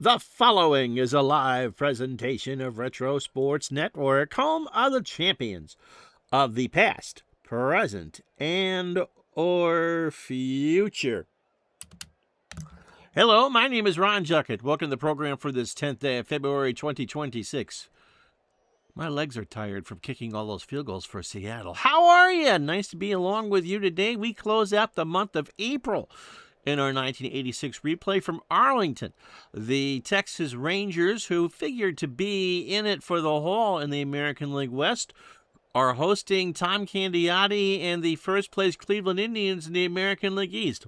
The following is a live presentation of Retro Sports Network, home of the champions of the past, present, and or future. Hello, my name is Ron Juckett. Welcome to the program for this 10th day of February 2026. My legs are tired from kicking all those field goals for Seattle. How are you? Nice to be along with you today. We close out the month of April in our 1986 replay from Arlington. The Texas Rangers, who figured to be in it for the haul in the American League West, are hosting Tom Candiotti and the first-place Cleveland Indians in the American League East.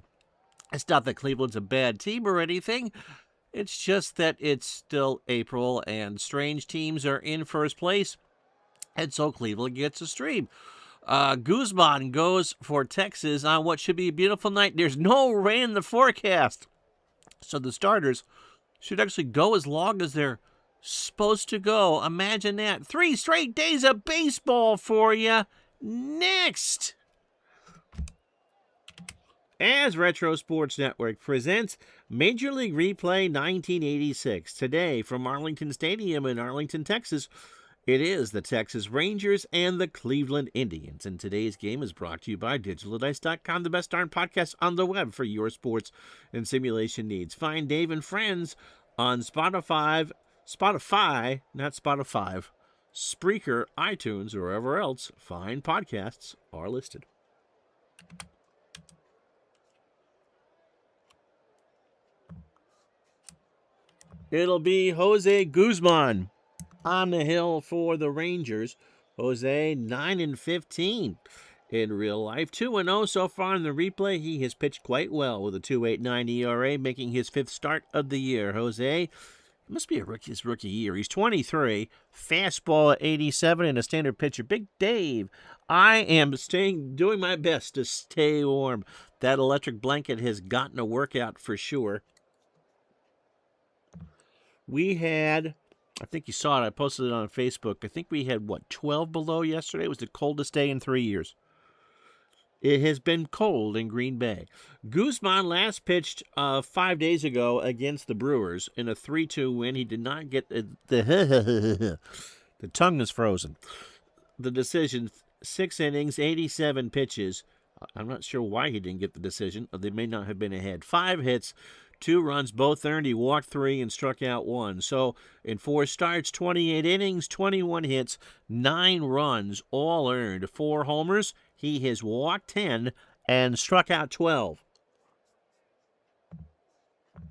It's not that Cleveland's a bad team or anything. It's just that it's still April and strange teams are in first place, and so Cleveland gets a stream. Guzman goes for Texas on what should be a beautiful night. There's no rain in the forecast, so the starters should actually go as long as they're supposed to go. Imagine that. 3 straight days of baseball for you. Next, as Retro Sports Network presents Major League Replay 1986. Today from Arlington Stadium in Arlington, Texas, it is the Texas Rangers and the Cleveland Indians. And today's game is brought to you by DigitalDice.com, the best darn podcast on the web for your sports and simulation needs. Find Dave and Friends on Spotify, Spreaker, iTunes, or wherever else fine podcasts are listed. It'll be Jose Guzman on the hill for the Rangers. Jose, 9-15 in real life. 2-0 so far in the replay. He has pitched quite well with a 2.89 ERA, making his 5th start of the year. Jose, must be his rookie year. He's 23, fastball at 87, and a standard pitcher. Big Dave, I am doing my best to stay warm. That electric blanket has gotten a workout for sure. We had, I think you saw it, I posted it on Facebook. I think we had, 12 below yesterday? It was the coldest day in 3 years. It has been cold in Green Bay. Guzman last pitched 5 days ago against the Brewers in a 3-2 win. He did not get the tongue is frozen. The decision, 6 innings, 87 pitches. I'm not sure why he didn't get the decision. They may not have been ahead. 5 hits. 2 runs, both earned. He walked 3 and struck out 1. So in 4 starts, 28 innings, 21 hits, 9 runs, all earned. 4 homers. He has walked 10 and struck out 12.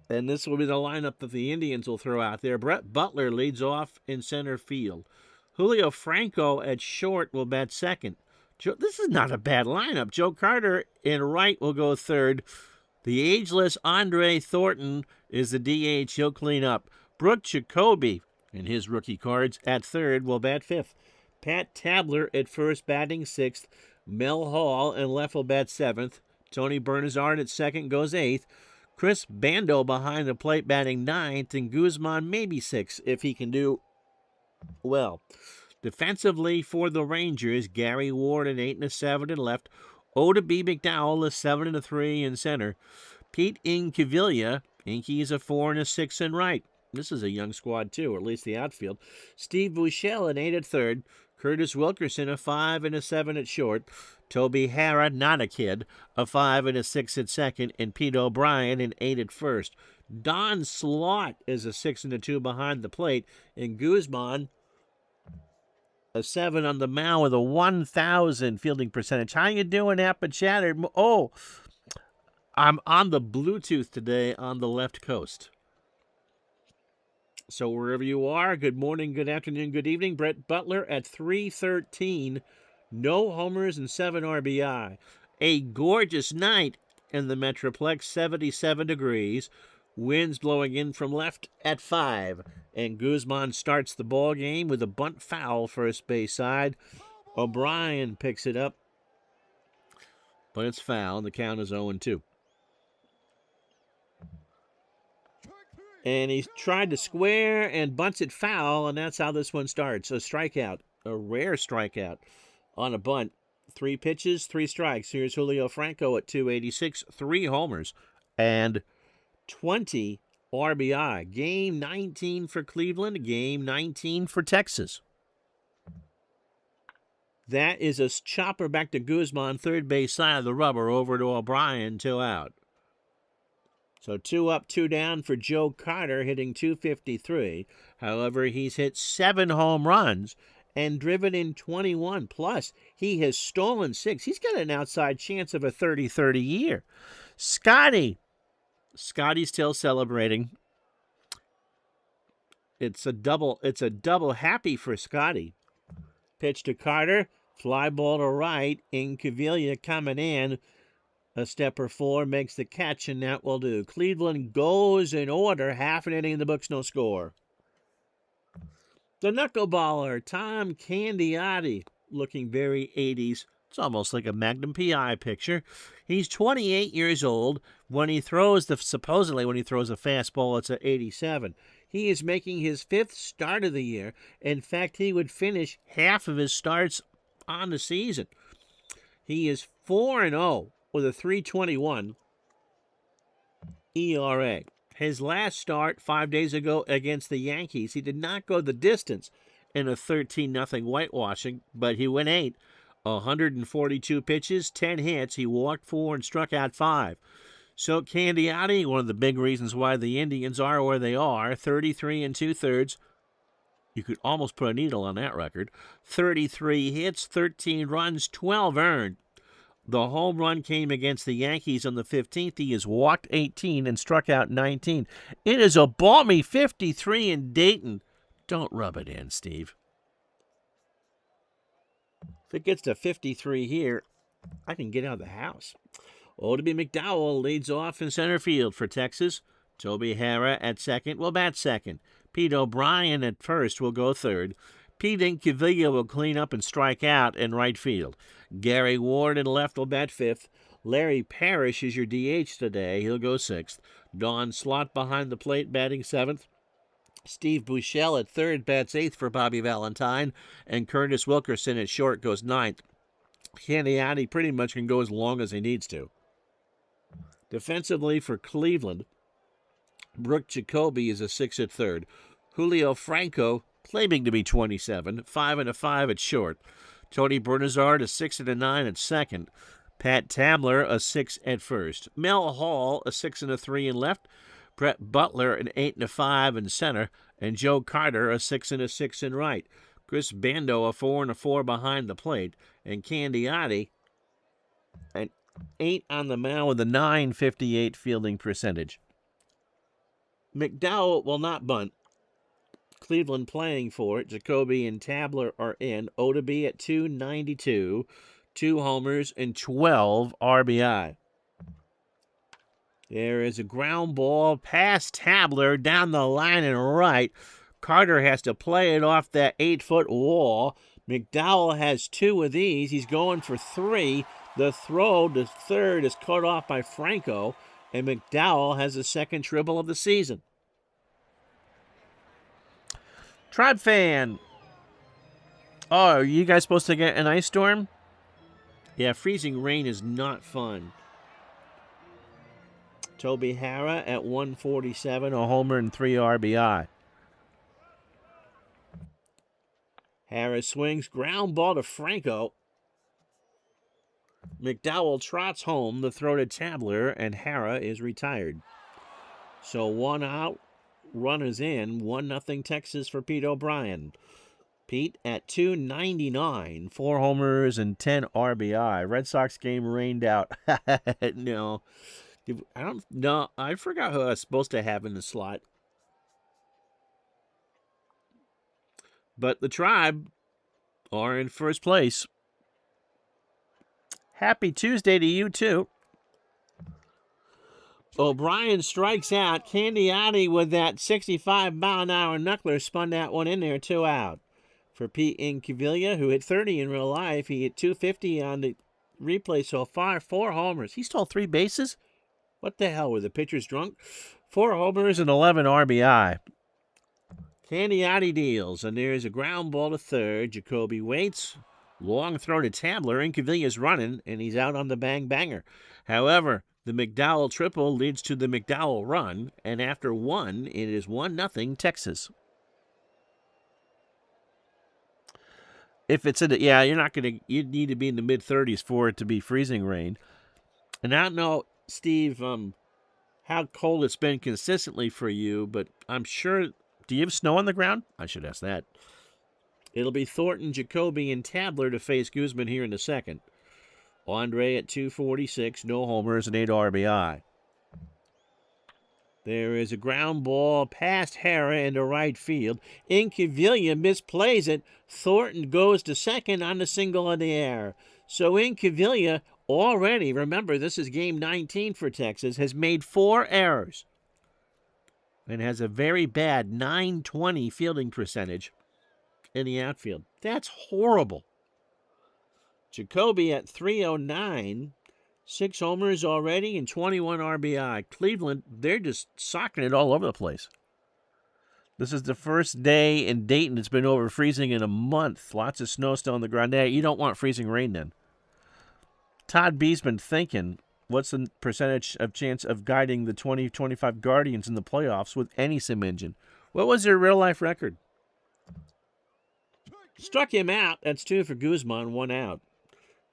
And this will be the lineup that the Indians will throw out there. Brett Butler leads off in center field. Julio Franco at short will bat second. This is not a bad lineup. Joe Carter in right will go third. The ageless Andre Thornton is the DH. He'll clean up. Brooke Jacoby in his rookie cards at third will bat fifth. Pat Tabler at first batting sixth. Mel Hall and left will bat seventh. Tony Bernazard at second goes eighth. Chris Bando behind the plate batting ninth. And Guzman maybe sixth if he can do well. Defensively for the Rangers, Gary Ward an 8 and a 7 in left. Oda B. McDowell, a 7 and a 3 in center. Pete Incaviglia, Inky is a 4 and a 6 in right. This is a young squad, too, or at least the outfield. Steve Buechele, an 8 at third. Curtis Wilkerson, a 5 and a 7 at short. Toby Harrah, not a kid, a 5 and a 6 at second. And Pete O'Brien, an 8 at first. Don Slaught is a 6 and a 2 behind the plate. And Guzman, a 7 on the mound with a 1,000 fielding percentage. How you doing, Appa Chatter? Oh, I'm on the Bluetooth today on the left coast. So wherever you are, good morning, good afternoon, good evening. Brett Butler at 313. No homers and 7 RBI. A gorgeous night in the Metroplex, 77 degrees. Winds blowing in from left at 5. And Guzman starts the ball game with a bunt foul first base side. O'Brien picks it up, but it's foul. The count is 0-2. And he's tried to square and bunts it foul, and that's how this one starts. A strikeout, a rare strikeout on a bunt. 3 pitches, 3 strikes. Here's Julio Franco at 286, 3 homers, and 20 RBI. Game 19 for Cleveland, game 19 for Texas. That is a chopper back to Guzman, third base side of the rubber, over to O'Brien, 2 out. So 2 up, 2 down for Joe Carter, hitting .253. However, he's hit 7 home runs and driven in 21. Plus, he has stolen 6. He's got an outside chance of a 30-30 year. Scotty's still celebrating. It's a double happy for Scotty. Pitch to Carter, fly ball to right. Incaviglia coming in. A stepper 4 makes the catch, and that will do. Cleveland goes in order. Half an inning in the books, no score. The knuckleballer, Tom Candiotti, looking very 80s. It's almost like a Magnum PI picture. He's 28 years old. When he throws supposedly when he throws a fastball, it's at 87. He is making his 5th start of the year. In fact, he would finish half of his starts on the season. He is 4-0 with a 3.21 ERA. His last start 5 days ago against the Yankees, he did not go the distance in a 13-0 whitewashing, but he went 8. 142 pitches, 10 hits. He walked 4 and struck out 5. So Candiotti, one of the big reasons why the Indians are where they are, 33 2/3. You could almost put a needle on that record. 33 hits, 13 runs, 12 earned. The home run came against the Yankees on the 15th. He has walked 18 and struck out 19. It is a balmy 53 in Dayton. Don't rub it in, Steve. If it gets to 53 here, I can get out of the house. Oddibe McDowell leads off in center field for Texas. Toby Harrah at second will bat second. Pete O'Brien at first will go third. Pete Incaviglia will clean up and strike out in right field. Gary Ward in left will bat 5th. Larry Parrish is your DH today. He'll go 6th. Don Slott behind the plate batting 7th. Steve Buechele at third bats 8th for Bobby Valentine. And Curtis Wilkerson at short goes 9th. Candiotti pretty much can go as long as he needs to. Defensively for Cleveland, Brooke Jacoby is a 6 at third. Julio Franco, claiming to be 27, 5 5 at short. Tony Bernazard, a 6 and a 9 at second. Pat Tabler, a 6 at first. Mel Hall, a 6 and a 3 in left. Brett Butler, an 8 and a 5 in center. And Joe Carter, a 6 and a 6 in right. Chris Bando, a 4 and a 4 behind the plate. And Candiotti, an 8 on the mound with a .958 fielding percentage. McDowell will not bunt. Cleveland playing for it. Jacoby and Tabler are in. Oddibe at .292, 2 homers and 12 RBI. There is a ground ball past Tabler down the line and right. Carter has to play it off that 8-foot wall. McDowell has 2 of these. He's going for 3. The throw to third is cut off by Franco, and McDowell has the second triple of the season. Tribe fan. Oh, are you guys supposed to get an ice storm? Yeah, freezing rain is not fun. Toby Harrah at 147, a homer and 3 RBI. Harrah swings, ground ball to Franco. McDowell trots home, the throw to Tabler, and Harrah is retired. So 1 out, runners in, 1-0 Texas for Pete O'Brien. Pete at .299, 4 homers and 10 RBI. Red Sox game rained out. No. I don't know. I forgot who I was supposed to have in the slot. But the Tribe are in first place. Happy Tuesday to you, too. O'Brien strikes out. Candiotti with that 65-mile-an-hour knuckler spun that one in there, 2 out. For Pete Incaviglia, who hit 30 in real life, he hit .250 on the replay so far. 4 homers. He stole 3 bases? What the hell, were the pitchers drunk? 4 homers and 11 RBI. Candiotti deals, and there's a ground ball to third. Jacoby waits. Long throw to Tabler. Incaviglia's running, and he's out on the bang-banger. However, The McDowell triple leads to the McDowell run, and after one, it is 1-0 Texas. If it's you're not going to, you'd need to be in the mid-30s for it to be freezing rain. And I don't know, Steve, how cold it's been consistently for you, but I'm sure, do you have snow on the ground? I should ask that. It'll be Thornton, Jacoby, and Tabler to face Guzman here in the second. Andre at 246, no homers and 8 RBI. There is a ground ball past Hara into right field. Incaviglia misplays it. Thornton goes to second on the single in the air. So Incaviglia already, remember this is game 19 for Texas, has made 4 errors and has a very bad .920 fielding percentage in the outfield. That's horrible. Jacoby at 309, 6 homers already and 21 RBI. Cleveland, they're just socking it all over the place. This is the first day in Dayton it's been over freezing in a month. Lots of snow still on the ground. You don't want freezing rain then. Todd B's been thinking, what's the percentage of chance of guiding the 2025 Guardians in the playoffs with any sim engine? What was their real-life record? Struck him out. That's 2 for Guzman, 1 out.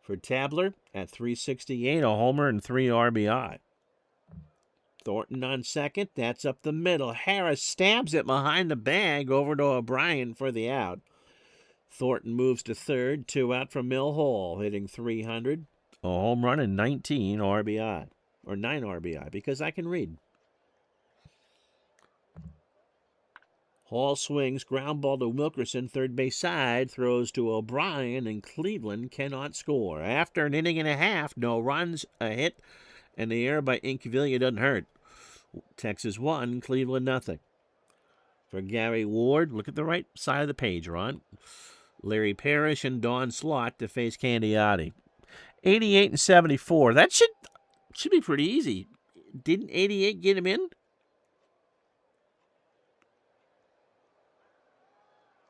For Tabler at 368, a homer and 3 RBI. Thornton on second. That's up the middle. Harris stabs it behind the bag over to O'Brien for the out. Thornton moves to third. 2 out from Mill Hall, hitting 300. A home run and 19 RBI. Or 9 RBI, because I can read. Hall swings, ground ball to Wilkerson, third base side, throws to O'Brien, and Cleveland cannot score. After an inning and a half, no runs, a hit, and the error by Incaviglia doesn't hurt. Texas 1, Cleveland nothing. For Gary Ward, look at the right side of the page, Ron. Larry Parrish and Don Slott to face Candiotti. 88 and 74. That should be pretty easy. Didn't 88 get him in?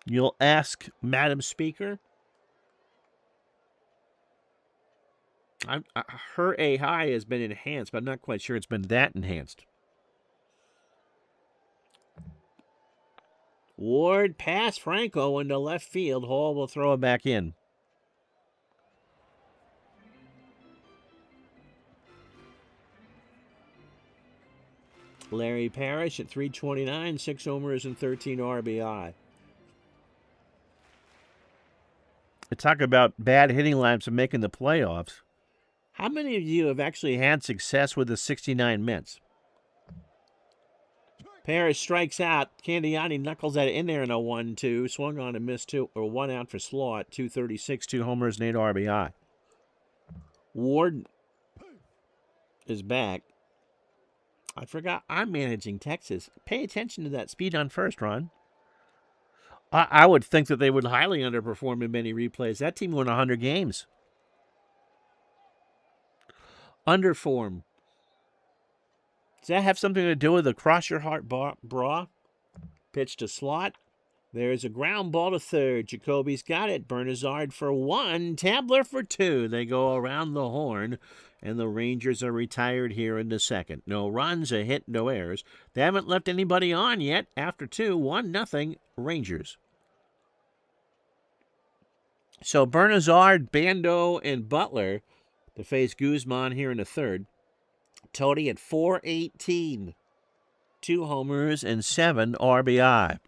You'll ask, Madam Speaker. Her A high has been enhanced, but I'm not quite sure it's been that enhanced. Ward pass Franco into left field. Hall will throw it back in. Larry Parrish at 329, 6 homers and 13 RBI. Talk about bad hitting lineups and making the playoffs. How many of you have actually had success with the 69 Mets? Parrish strikes out. Candiotti knuckles that in there in a 1-2. Swung on and missed 2, or 1 out for Slot. 236, 2 homers and 8 RBI. Ward is back. I forgot I'm managing Texas. Pay attention to that speed on first, Ron. I would think that they would highly underperform in many replays. That team won 100 games. Underform. Does that have something to do with the cross your heart bra? Pitch to Slot. There's a ground ball to third. Jacoby's got it. Bernazard for 1. Tabler for 2. They go around the horn, and the Rangers are retired here in the second. No runs, a hit, no errors. They haven't left anybody on yet. After 2, 1-0 Rangers. So Bernazard, Bando, and Butler to face Guzman here in the third. Tony at 418. 2 homers and 7 RBI.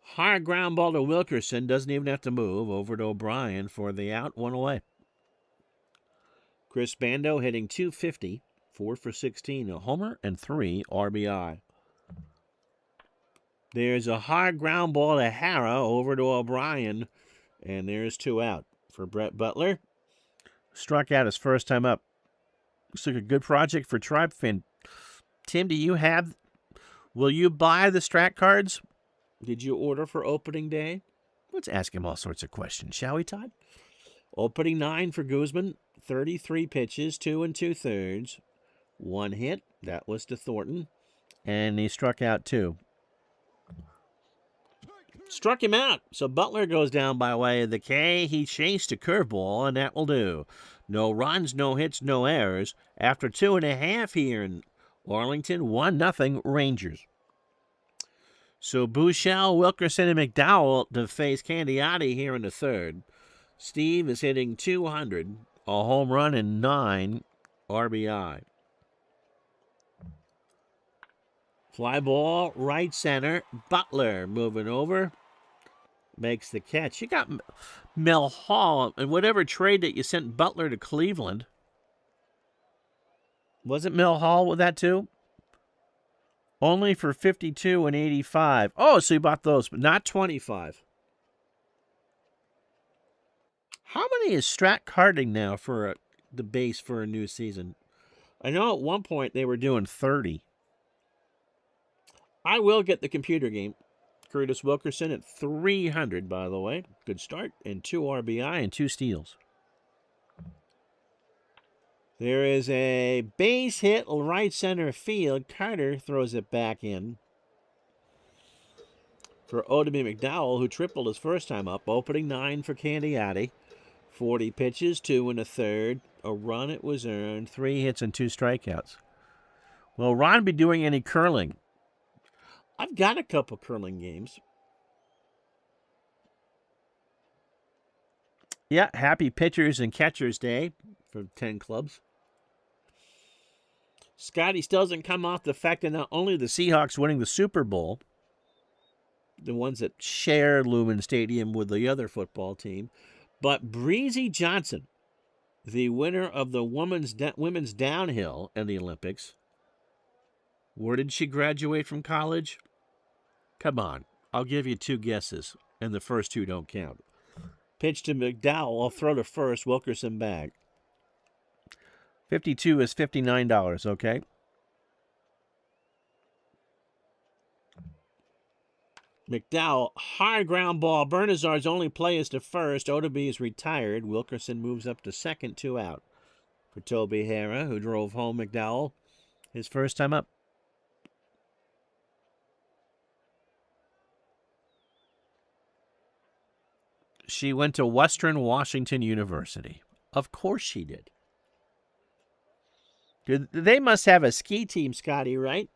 High ground ball to Wilkerson. Doesn't even have to move. Over to O'Brien for the out. 1 away. Chris Bando hitting 250. 4 for 16. A homer and 3 RBI. There's a high ground ball to Hara. Over to O'Brien. And there's 2 out. For Brett Butler. Struck out his first time up. Looks like a good project for TribeFan. Tim, will you buy the Strat cards? Did you order for opening day? Let's ask him all sorts of questions, shall we, Todd? Opening 9 for Guzman. 33 pitches, 2 2/3. 1 hit. That was to Thornton. And he struck out 2. Struck him out. So Butler goes down by way of the K. He chased a curveball, and that will do. No runs, no hits, no errors. After 2.5 here in Arlington, 1-0 Rangers. So Buechele, Wilkerson, and McDowell to face Candiotti here in the third. Steve is hitting .200, a home run and 9 RBI. Fly ball, right center. Butler moving over. Makes the catch. You got Mel Hall, and whatever trade that you sent Butler to Cleveland. Wasn't Mel Hall with that too? Only for 52 and 85. Oh, so you bought those, but not 25. How many is Strat carding now for the base for a new season? I know at one point they were doing 30. I will get the computer game. Curtis Wilkerson at 300, by the way. Good start. And 2 RBI and 2 steals. There is a base hit right center field. Carter throws it back in for Odemy McDowell, who tripled his first time up. Opening 9 for Candiotti. 40 pitches, 2 1/3. A run it was earned. 3 hits and 2 strikeouts. Will Ron be doing any curling? I've got a couple curling games. Yeah, happy Pitchers and Catchers Day for 10 clubs. Scotty still doesn't come off the fact that not only the Seahawks winning the Super Bowl, the ones that share Lumen Stadium with the other football team, but Breezy Johnson, the winner of the women's downhill in the Olympics. Where did she graduate from college? Come on. I'll give you 2 guesses, and the first 2 don't count. Pitch to McDowell. I'll throw to first. Wilkerson back. 52 is $59, okay? McDowell, high ground ball. Bernazar's only play is to first. Odeby is retired. Wilkerson moves up to second, 2 out. For Toby Hara, who drove home McDowell his first time up. She went to Western Washington University. Of course she did. They must have a ski team, Scotty, right?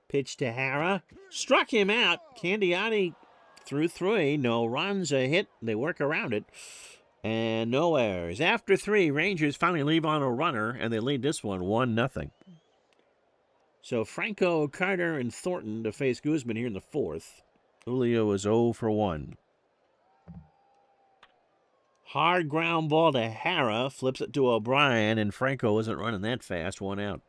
Pitch to Hara. Struck him out. Candiotti threw 3. No runs, a hit. They work around it. And no errors. After 3, Rangers finally leave on a runner, and they lead this one 1-0. So Franco, Carter, and Thornton to face Guzman here in the 4th. Julio is 0 for 1. Hard ground ball to Hara. Flips it to O'Brien, and Franco isn't running that fast. 1 out.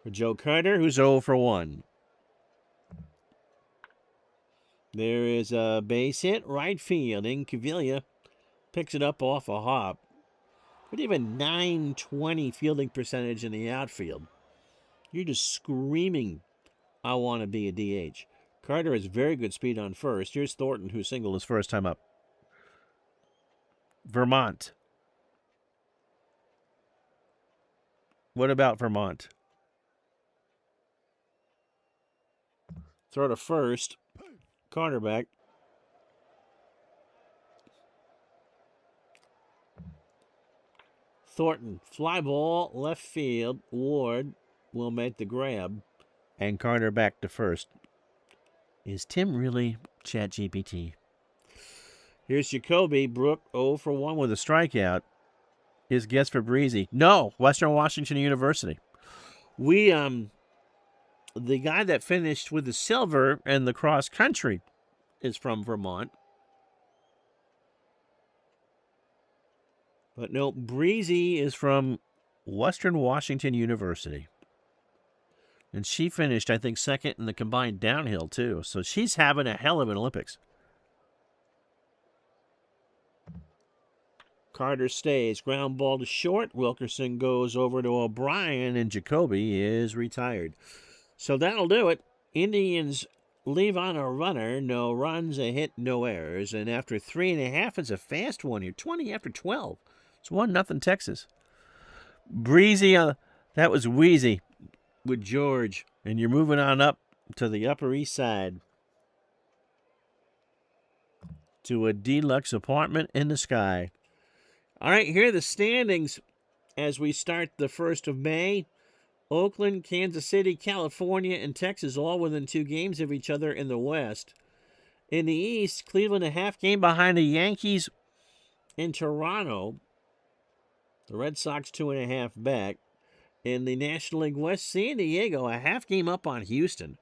For Joe Carter, who's 0 for 1. There is a base hit. Right field. Incaviglia picks it up off a hop. But even .920 fielding percentage in the outfield. You're just screaming, I want to be a DH. Carter has very good speed on first. Here's Thornton, who singled his first time up. Vermont. What about Vermont? Throw to first. Carter back. Thornton, fly ball, left field. Ward will make the grab. And Carter back to first. Is Tim really ChatGPT? Here's Jacoby. Brook 0 for 1 with a strikeout. His guess for Breezy. No, Western Washington University. The guy that finished with the silver and the cross country is from Vermont. But no, Breezy is from Western Washington University. And she finished, I think, second in the combined downhill, too. So she's having a hell of an Olympics. Carter stays. Ground ball to short. Wilkerson goes over to O'Brien, and Jacoby is retired. So that'll do it. Indians leave on a runner. No runs, a hit, no errors. And after 3.5, it's a fast one here. 20 after 12. It's 1-0 Texas. Breezy, that was Wheezy with George. And you're moving on up to the Upper East Side to a deluxe apartment in the sky. All right, here are the standings as we start the 1st of May. Oakland, Kansas City, California, and Texas all within 2 games of each other in the West. In the East, Cleveland a half game behind the Yankees in Toronto. The Red Sox 2.5 back. In the National League West, San Diego a half game up on Houston.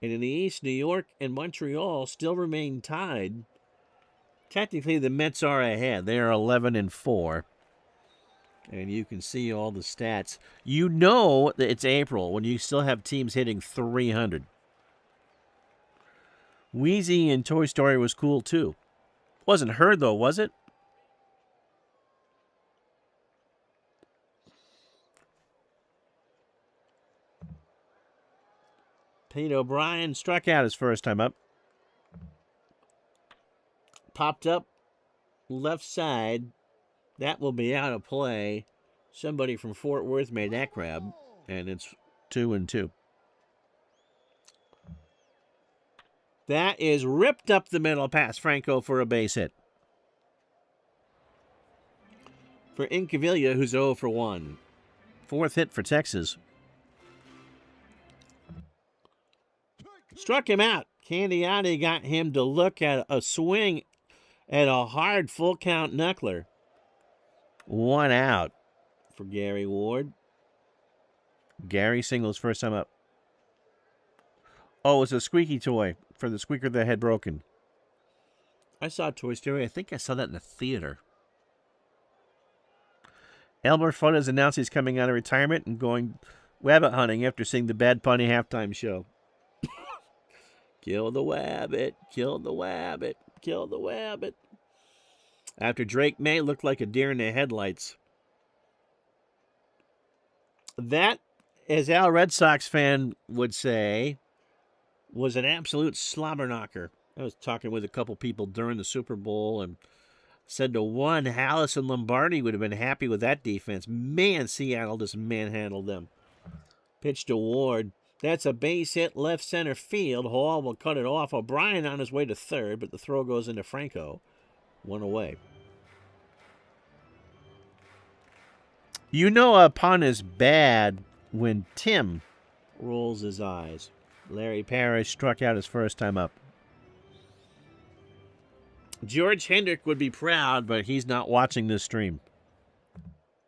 And in the East, New York and Montreal still remain tied. Technically, the Mets are ahead. They are 11-4. And you can see all the stats. You know that it's April when you still have teams hitting 300. Wheezy in Toy Story was cool, too. Wasn't her, though, was it? Pete O'Brien struck out his first time up. Popped up left side. That will be out of play. Somebody from Fort Worth made that grab, and it's 2-2. That is ripped up the middle past Franco for a base hit. For Incaviglia, who's 0 for 1. 4th hit for Texas. Struck him out. Candiotti got him to look at a swing at a hard full count knuckler. 1 out for Gary Ward. Gary singles first time up. Oh, it's a squeaky toy for the squeaker that had broken. I saw Toy Story. I think I saw that in the theater. Elmer Fudd has announced he's coming out of retirement and going wabbit hunting after seeing the Bad Bunny halftime show. Kill the wabbit, kill the wabbit, kill the wabbit. After Drake May looked like a deer in the headlights. That, as Al Red Sox fan would say, was an absolute slobber knocker. I was talking with a couple people during the Super Bowl and said to one, Hallis and Lombardi would have been happy with that defense. Man, Seattle just manhandled them. Pitch to Ward. That's a base hit left center field. Hall will cut it off. O'Brien on his way to third, but the throw goes into Franco. 1 away. You know a pun is bad when Tim rolls his eyes. Larry Parrish struck out his first time up. George Hendrick would be proud, but he's not watching this stream.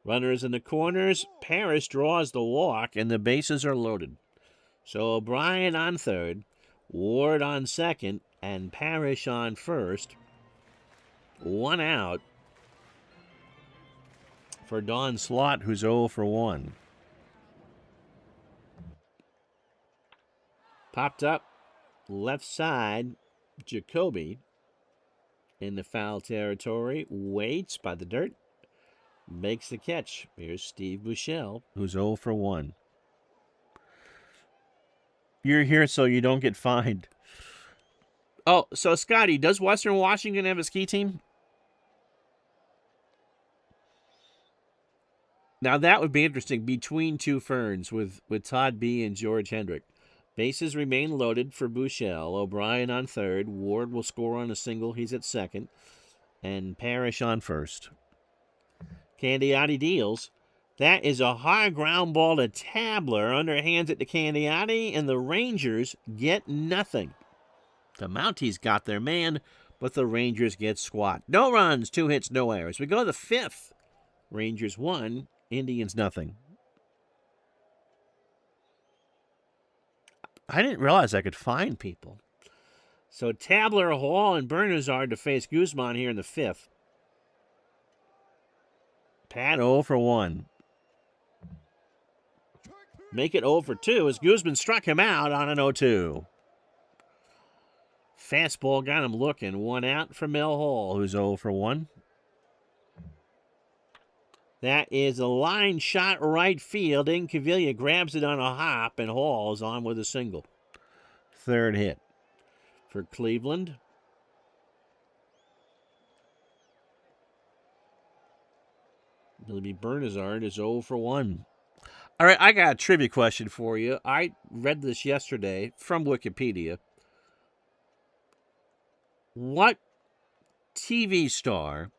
Runners in the corners. Parrish draws the walk, and the bases are loaded. So O'Brien on third, Ward on second, and Parrish on first. 1 out for Don Slott, who's 0 for 1. Popped up left side, Jacoby in the foul territory, waits by the dirt, makes the catch. Here's Steve Buechele, who's 0 for 1. You're here so you don't get fined. Oh, so Scotty, does Western Washington have a ski team? Now that would be interesting. Between two ferns with Todd B. and George Hendrick. Bases remain loaded for Buechele. O'Brien on third. Ward will score on a single. He's at second. And Parrish on first. Candiotti deals. That is a high ground ball to Tabler. Underhands it to Candiotti, and the Rangers get nothing. The Mounties got their man, but the Rangers get squat. No runs, 2 hits, no errors. We go to the 5th. Rangers 1, Indians nothing. I didn't realize I could find people. So Tabler, Hall, and Bernazard to face Guzman here in the 5th. Pat 0 for 1. Make it 0 for 2 as Guzman struck him out on an 0-2. Fastball got him looking. 1 out for Mel Hall, who's 0 for 1. That is a line shot right field. Incaviglia grabs it on a hop, and Hall is on with a single. 3rd hit for Cleveland. Billy Bernazard is 0 for 1. All right, I got a trivia question for you. I read this yesterday from Wikipedia. What TV star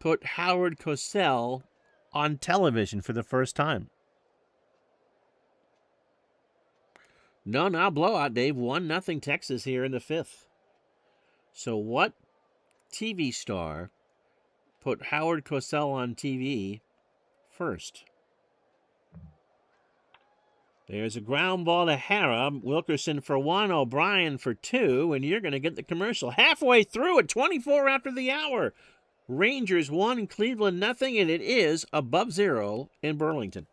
put Howard Cosell on television for the first time? No, not blowout, Dave. 1-0 Texas here in the fifth. So what TV star put Howard Cosell on TV first? There's a ground ball to Hara. Wilkerson for 1, O'Brien for 2, and you're going to get the commercial halfway through at 24 after the hour. Rangers 1, Cleveland 0, and it is above 0 in Burlington.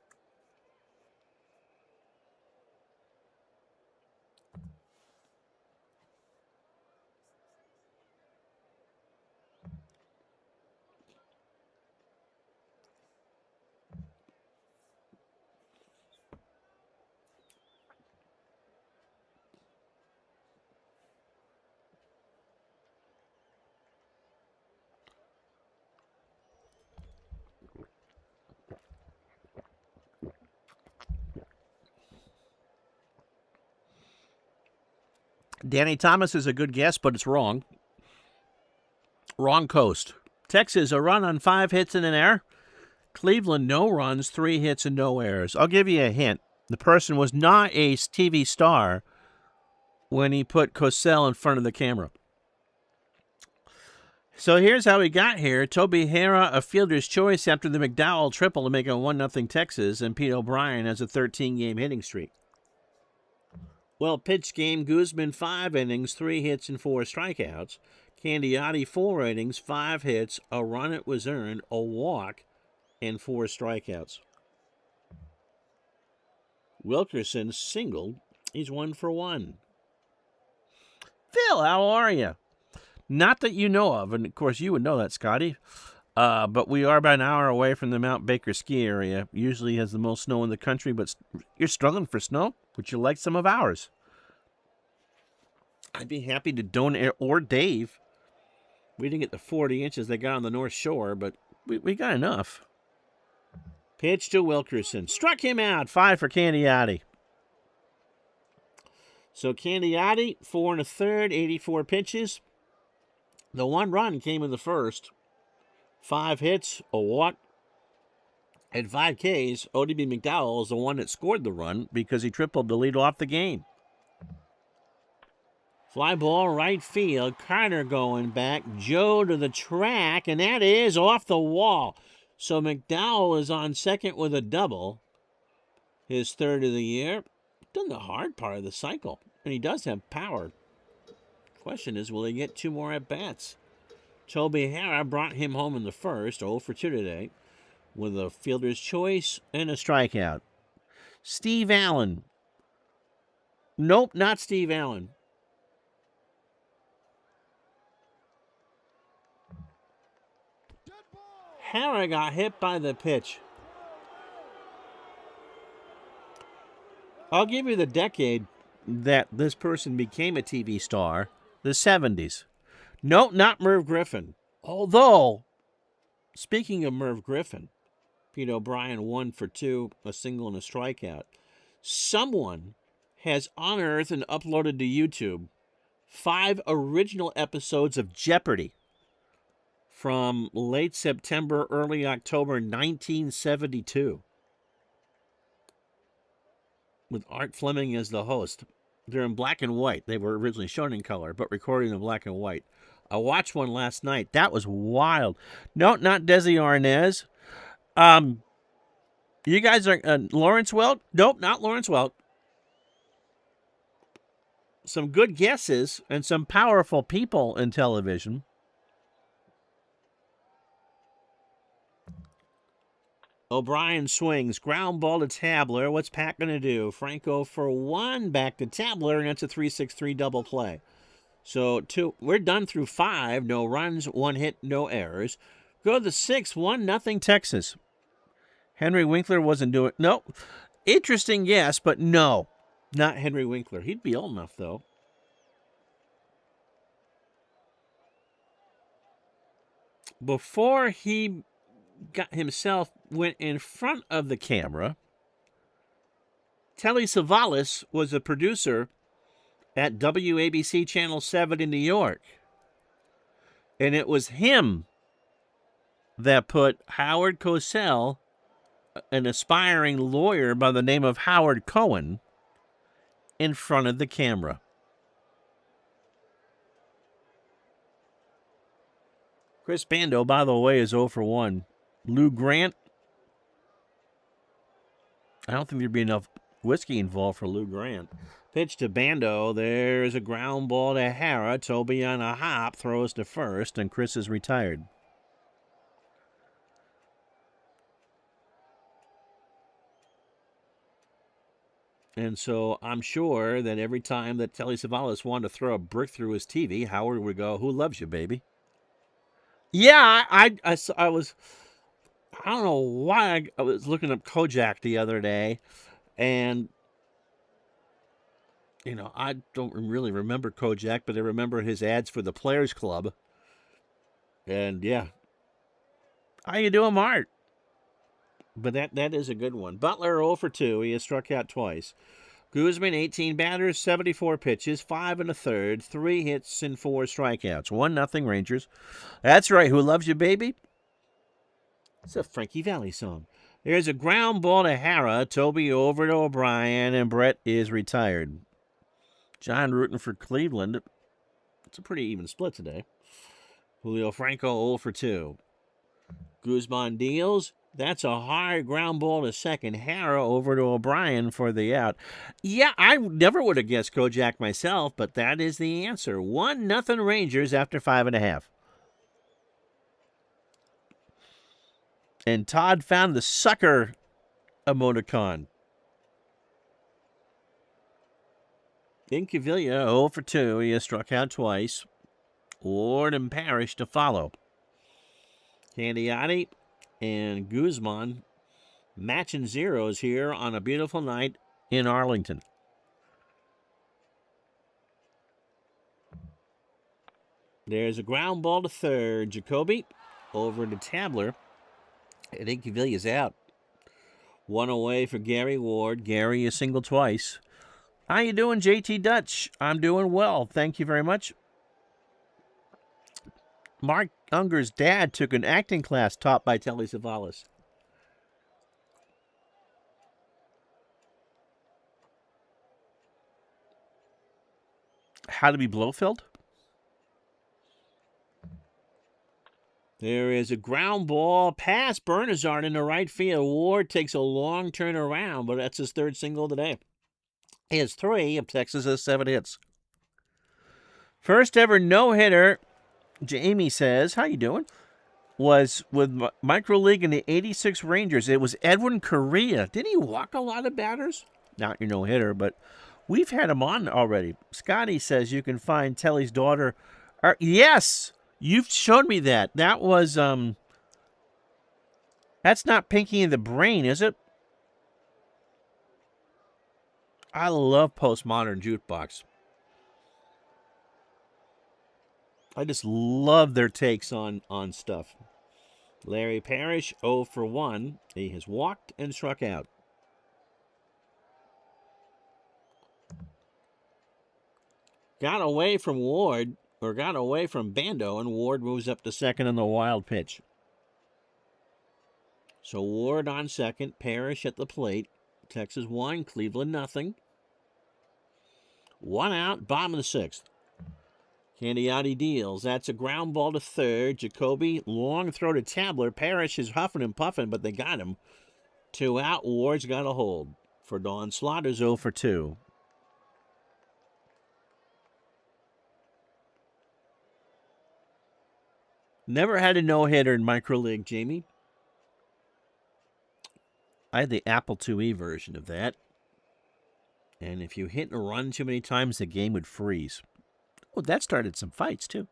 Danny Thomas is a good guess, but it's wrong. Wrong coast. Texas, a run on 5 hits and an error. Cleveland, no runs, 3 hits and no errors. I'll give you a hint. The person was not a TV star when he put Cosell in front of the camera. So here's how he got here. Toby Hara, a fielder's choice after the McDowell triple to make it 1-0 Texas, and Pete O'Brien has a 13-game hitting streak. Well, pitch game, Guzman 5 innings, 3 hits and 4 strikeouts. Candiotti 4 innings, 5 hits, a run it was earned, a walk, and 4 strikeouts. Wilkerson singled. He's 1 for 1. Phil, how are you? Not that you know of, and of course you would know that, Scotty. But we are about an hour away from the Mount Baker ski area. Usually has the most snow in the country, but you're struggling for snow. Would you like some of ours? I'd be happy to donate, or Dave. We didn't get the 40 inches they got on the North Shore, but we got enough. Pitch to Wilkerson. Struck him out. 5 for Candiotti. So Candiotti, 4 1/3, 84 pitches. The 1 run came in the first. 5 hits, a walk, and 5 Ks. ODB McDowell is the one that scored the run because he tripled to lead off the game. Fly ball right field. Carter going back. Joe to the track, and that is off the wall. So McDowell is on second with a double. His 3rd of the year. Done the hard part of the cycle, and he does have power. Question is, will he get 2 more at-bats? Toby Hara brought him home in the first, 0 for 2 today, with a fielder's choice and a strikeout. Steve Allen. Nope, not Steve Allen. Hara got hit by the pitch. I'll give you the decade that this person became a TV star, the 70s. No, not Merv Griffin. Although, speaking of Merv Griffin, Pete O'Brien 1 for 2, a single and a strikeout. Someone has unearthed and uploaded to YouTube 5 original episodes of Jeopardy! From late September, early October 1972. With Art Fleming as the host. They're in black and white. They were originally shown in color, but recorded in black and white. I watched one last night. That was wild. No, not Desi Arnaz. You guys are Lawrence Welk? Nope, not Lawrence Welk. Some good guesses and some powerful people in television. O'Brien swings. Ground ball to Tabler. What's Pat going to do? Franco for 1. Back to Tabler, and it's a 3-6-3 double play. So we're done through 5. No runs, 1 hit, no errors. Go to the 6th. 1-0 Texas. Henry Winkler wasn't doing... No. Interesting guess, but no. Not Henry Winkler. He'd be old enough, though. Before he himself went in front of the camera. Telly Savalas was a producer at WABC Channel 7 in New York. And it was him that put Howard Cosell, an aspiring lawyer by the name of Howard Cohen, in front of the camera. Chris Bando, by the way, is 0 for 1. Lou Grant, I don't think there'd be enough whiskey involved for Lou Grant. Pitch to Bando. There's a ground ball to Hara. Toby on a hop throws to first, and Chris is retired. And so I'm sure that every time that Telly Savalas wanted to throw a brick through his TV, Howard would go, "Who loves you, baby?" Yeah, I was, I don't know why I was looking up Kojak the other day, and I don't really remember Kojak, but I remember his ads for the Players Club. And yeah, how you doing, Mart? But that is a good one. Butler 0 for 2. He has struck out twice. Guzman, 18 batters, 74 pitches, 5 1/3, 3 hits and 4 strikeouts. 1-0 Rangers. That's right. Who loves you, baby? It's a Frankie Valli song. There's a ground ball to Hara. Toby over to O'Brien, and Brett is retired. John rooting for Cleveland. It's a pretty even split today. Julio Franco 0 for 2. Guzman deals. That's a hard ground ball to second. Hara over to O'Brien for the out. Yeah, I never would have guessed Kojak myself, but that is the answer. 1-0 Rangers after 5.5. And Todd found the sucker emoticon. Incaviglia 0 for 2. He has struck out twice. Ward and Parrish to follow. Candiotti and Guzman matching zeros here on a beautiful night in Arlington. There's a ground ball to third. Jacoby over to Tabler. And Incaviglia's out. 1 away for Gary Ward. Gary is single twice. How you doing, JT Dutch? I'm doing well. Thank you very much. Mark Unger's dad took an acting class taught by Telly Savalas. How to be Blofeld? There is a ground ball past Bernazard in the right field. Ward takes a long turn around, but that's his third single today. He has 3 of Texas's 7 hits. First ever no-hitter, Jamie says, how you doing? Was with Micro League in the 86 Rangers. It was Edwin Correa. Did he walk a lot of batters? Not your no-hitter, but we've had him on already. Scotty says you can find Telly's daughter. Yes, you've shown me that. That was, that's not Pinky and the Brain, is it? I love Postmodern Jukebox. I just love their takes on stuff. Larry Parrish, 0 for 1. He has walked and struck out. Got away from Ward, or got away from Bando, and Ward moves up to second on the wild pitch. So Ward on second, Parrish at the plate. Texas 1, Cleveland 0. 1 out, bottom of the 6th. Candiotti deals. That's a ground ball to third. Jacoby, long throw to Tabler. Parrish is huffing and puffing, but they got him. 2 out. Ward's got a hold. For Don Slaughter's 0 for 2. Never had a no-hitter in Micro League, Jamie. I had the Apple IIe version of that. And if you hit and run too many times, the game would freeze. Oh, that started some fights, too.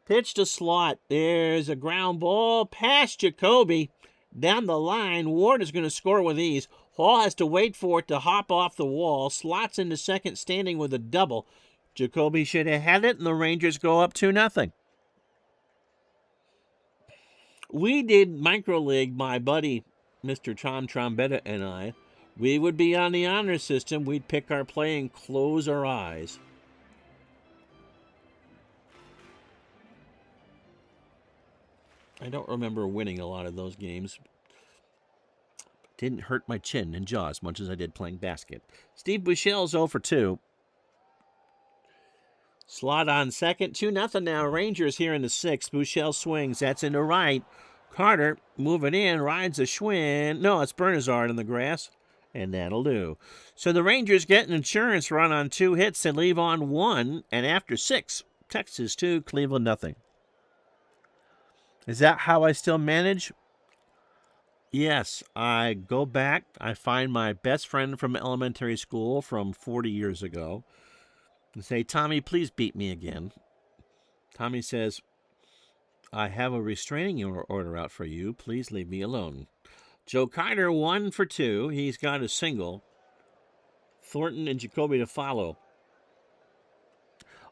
Pitch to Slot. There's a ground ball past Jacoby. Down the line, Ward is going to score with ease. Hall has to wait for it to hop off the wall. Slots into second, standing with a double. Jacoby should have had it, and the Rangers go up 2-0. We did Micro League, my buddy, Mr. Tom Trombetta, and I. We would be on the honor system. We'd pick our play and close our eyes. I don't remember winning a lot of those games. Didn't hurt my chin and jaw as much as I did playing basket. Steve Buechel's 0 for 2. Slot on second. 2-0 now. Rangers here in the sixth. Buechel swings. That's in the right. Carter moving in. Rides a Schwinn. No, it's Bernazard in the grass. And that'll do. So the Rangers get an insurance run on 2 hits and leave on 1. And after 6, Texas 2, Cleveland nothing. Is that how I still manage? Yes, I go back. I find my best friend from elementary school from 40 years ago and say, Tommy, please beat me again. Tommy says, I have a restraining order out for you. Please leave me alone. Joe Carter, 1 for 2. He's got a single. Thornton and Jacoby to follow.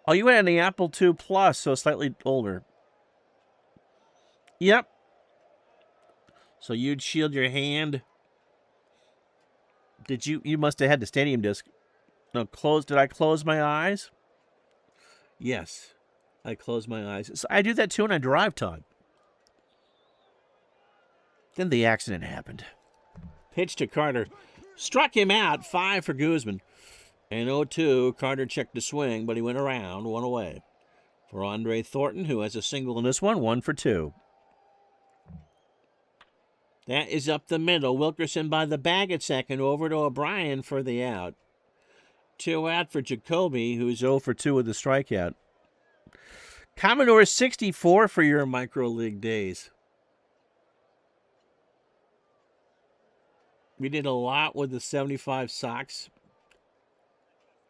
Oh, you went on the Apple II Plus, so slightly older. Yep. So you'd shield your hand. Did you? You must have had the stadium disc. No, did I close my eyes? Yes, I closed my eyes. So I do that too when I drive, Todd. Then the accident happened. Pitch to Carter. Struck him out. 5 for Guzman. And 0-2, Carter checked the swing, but he went around, 1 away. For Andre Thornton, who has a single in this one, 1 for 2. That is up the middle. Wilkerson by the bag at second. Over to O'Brien for the out. 2 out for Jacoby, who's 0 for 2 with the strikeout. Commodore 64 for your micro league days. We did a lot with the 75 Sox.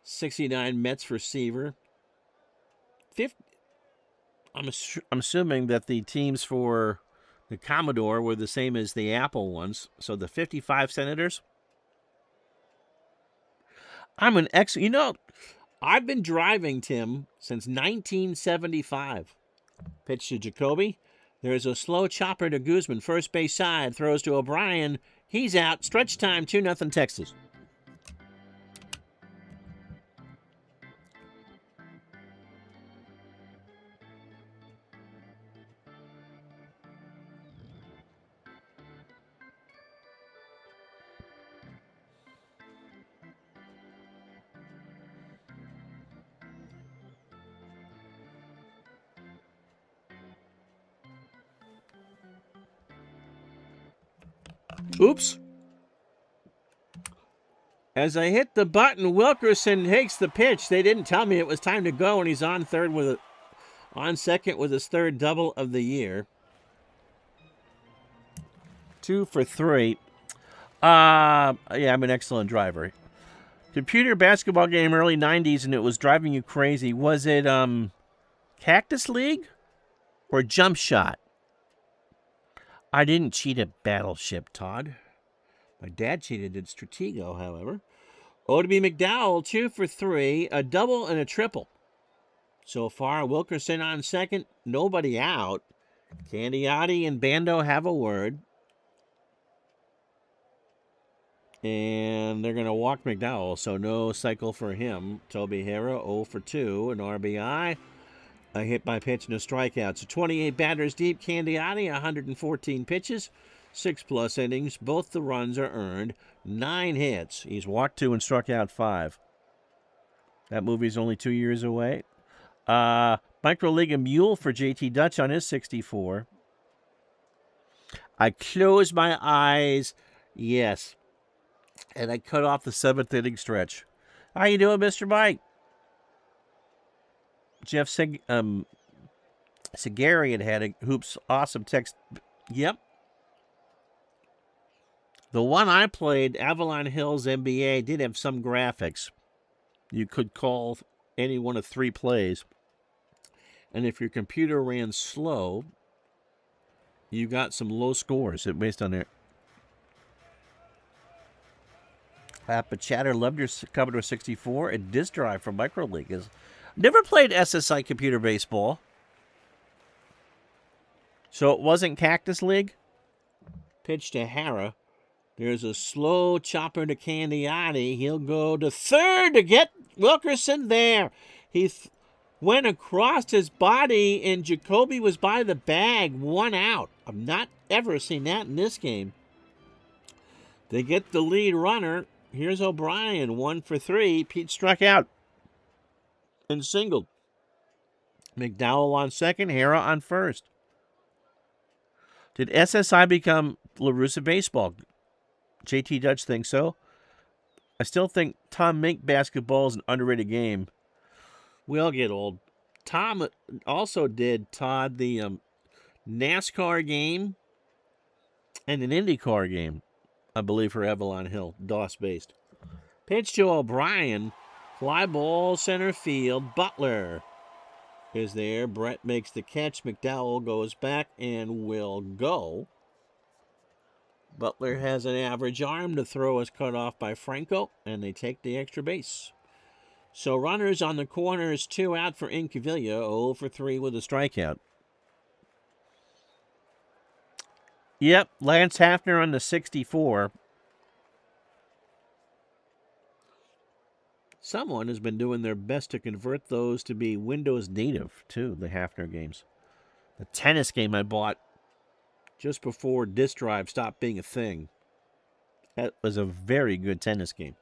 69 Mets for Seaver. 50. I'm assuming that the teams for the Commodore were the same as the Apple ones. So the 55 Senators. I'm an You know, I've been driving, Tim, since 1975. Pitch to Jacoby. There's a slow chopper to Guzman. First base side. Throws to O'Brien. He's out. Stretch time, 2-0 Texas. Oops. As I hit the button, Wilkerson takes the pitch. They didn't tell me it was time to go, and he's on second with his third double of the year. 2 for 3. Yeah, I'm an excellent driver. Computer basketball game early 90s, and it was driving you crazy. Was it Cactus League or Jump Shot? I didn't cheat at Battleship, Todd. My dad cheated at Stratego, however. Odeby McDowell, 2 for 3, a double and a triple. So far, Wilkerson on second, nobody out. Candiotti and Bando have a word. And they're going to walk McDowell, so no cycle for him. Toby Harrah, 0 for 2, an RBI. A hit by pitch and a strikeout. So 28 batters deep. Candiotti, 114 pitches, 6+ innings. Both the runs are earned. 9 hits. He's walked 2 and struck out 5. That movie's only 2 years away. Micro League a mule for JT Dutch on his 64. I closed my eyes. Yes. And I cut off the 7th inning stretch. How you doing, Mr. Mike? Jeff Segarian had a Hoops awesome text. Yep. The one I played, Avalon Hills NBA, did have some graphics. You could call any one of 3 plays. And if your computer ran slow, you got some low scores based on it. Papa Chatter loved your Commodore 64 and disk drive from Micro League. Never played SSI computer baseball. So it wasn't Cactus League? Pitch to Hara. There's a slow chopper to Candiotti. He'll go to third to get Wilkerson there. He went across his body, and Jacoby was by the bag. 1 out. I've not ever seen that in this game. They get the lead runner. Here's O'Brien, 1 for 3. Pete struck out and singled. McDowell on second, Hara on first. Did SSI become LaRussa baseball? JT Dutch thinks so. I still think Tom Mink basketball is an underrated game. We all get old. Tom also did, Todd, the NASCAR game and an IndyCar game, I believe, for Avalon Hill, DOS-based. Pitch to O'Brien. Fly ball center field. Butler is there. Brett makes the catch. McDowell goes back and will go. Butler has an average arm. The throw is cut off by Franco, and they take the extra base. So runners on the corners, 2 out for Incaviglia, 0 for 3 with a strikeout. Yep, Lance Hafner on the 64. Someone has been doing their best to convert those to be Windows native, too, the Hafner games. The tennis game I bought just before disk drive stopped being a thing. That was a very good tennis game.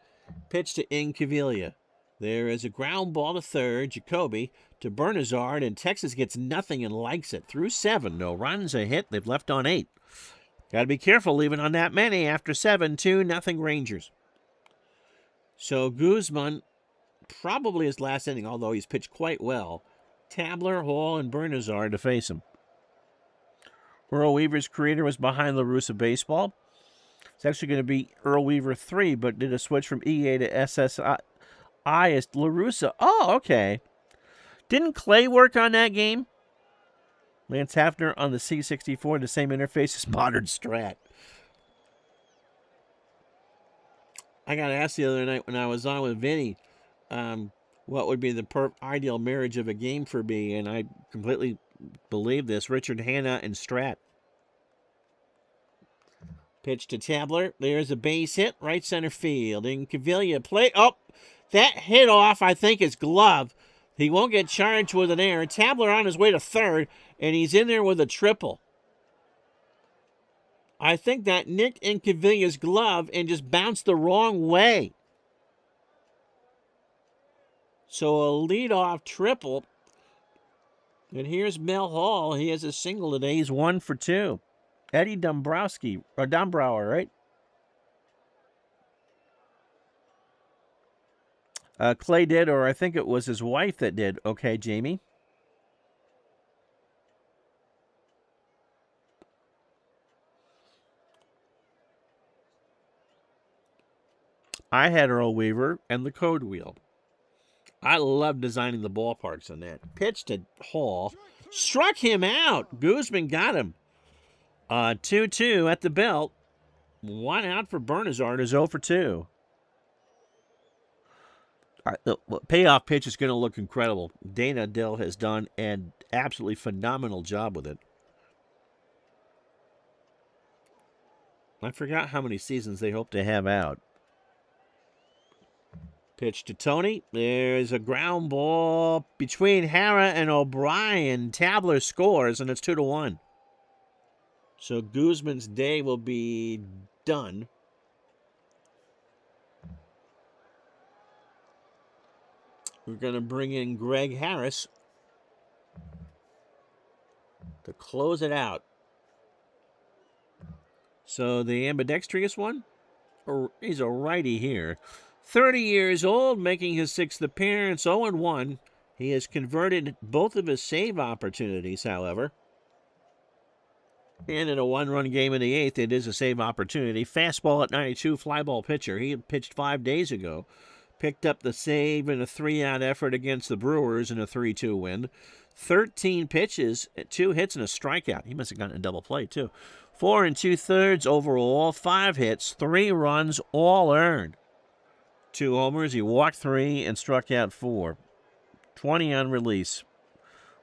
Pitch to Incaviglia. There is a ground ball to third. Jacoby to Bernazard, and Texas gets nothing and likes it. Through 7, no runs, a hit. They've left on 8. Got to be careful leaving on that many. After 7, 2-0 Rangers. So Guzman, probably his last inning, although he's pitched quite well. Tabler, Hall, and Bernazard to face him. Earl Weaver's creator was behind LaRussa baseball. It's actually going to be Earl Weaver 3, but did a switch from EA to SSI as LaRussa. Oh, okay. Didn't Clay work on that game? Lance Hafner on the C64, the same interface as Modern Strat. I got asked the other night when I was on with Vinny, what would be the ideal marriage of a game for me, and I completely believe this. Richard Hanna and Strat. Pitch to Tabler. There's a base hit, right center field. Incaviglia play. Oh, that hit off, I think, his glove. He won't get charged with an error. Tabler on his way to third, and he's in there with a triple. I think that nicked Incaviglia's glove and just bounced the wrong way. So a leadoff triple. And here's Mel Hall. He has a single today. He's 1 for 2. Eddie Dombrowski, or Dombrower, right? Clay did, or I think it was his wife that did. Okay, Jamie. I had Earl Weaver and the code wheel. I love designing the ballparks on that. Pitch to Hall. Struck him out. Guzman got him. 2-2 at the belt. 1 out for Bernazard is 0 for 2. The payoff pitch is going to look incredible. Dana Dill has done an absolutely phenomenal job with it. I forgot how many seasons they hope to have out. Pitch to Tony. There's a ground ball between Hara and O'Brien. Tabler scores, and it's 2-1. So Guzman's day will be done. We're going to bring in Greg Harris to close it out. So the ambidextrous one, he's a righty here. 30 years old, making his 6th appearance, 0-1. He has converted both of his save opportunities, however. And in a 1-run game in the 8th, it is a save opportunity. Fastball at 92, fly ball pitcher. He had pitched 5 days ago. Picked up the save in a 3-out effort against the Brewers in a 3-2 win. 13 pitches, 2 hits, and a strikeout. He must have gotten a double play, too. 4 2/3 overall, 5 hits, 3 runs, all earned. 2 homers, he walked 3 and struck out 4. 20 on release.